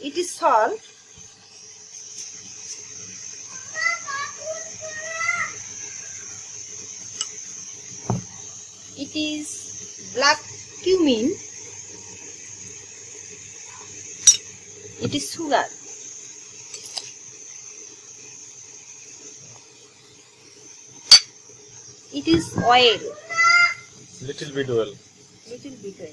It is salt. It is black cumin. It is sugar. It is oil. Little bit oil. Little bit oil.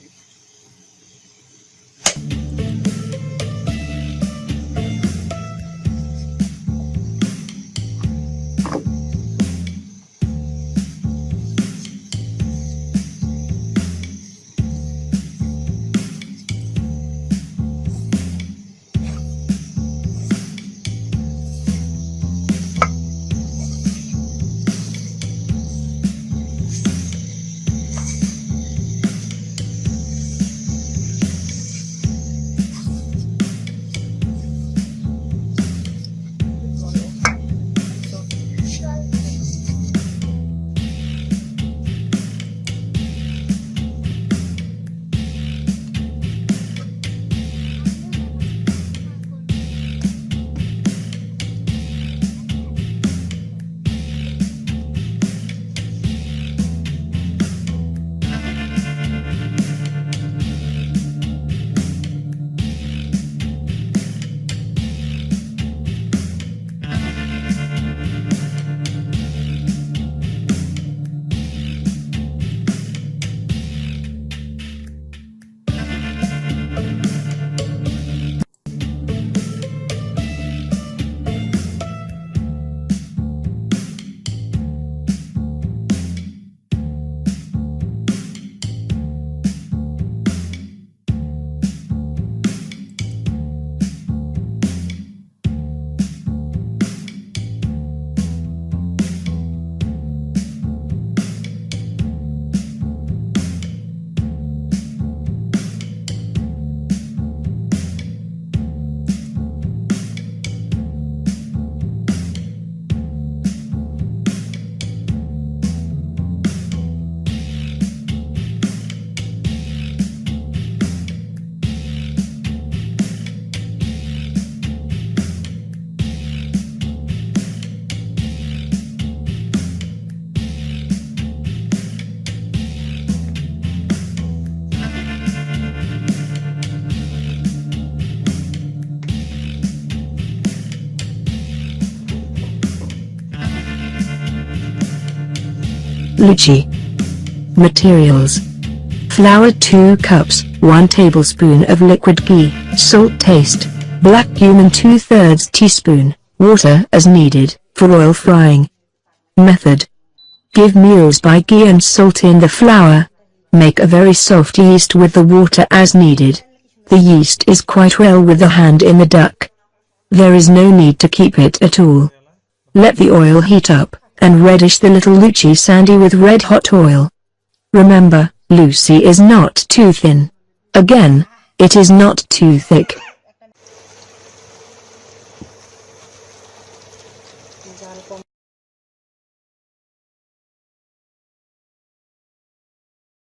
Lucchi. Materials: flour 2 cups, 1 tablespoon of liquid ghee, salt taste, black cumin 2/3 teaspoon, water as needed, for oil frying. Method: give meals by ghee and salt in the flour. Make a very soft yeast with the water as needed. The yeast is quite well with the hand in the duck. There is no need to keep it at all. Let the oil heat up, and reddish the little Lucchi sandy with red hot oil. Remember, Lucie is not too thin. Again, it is not too thick.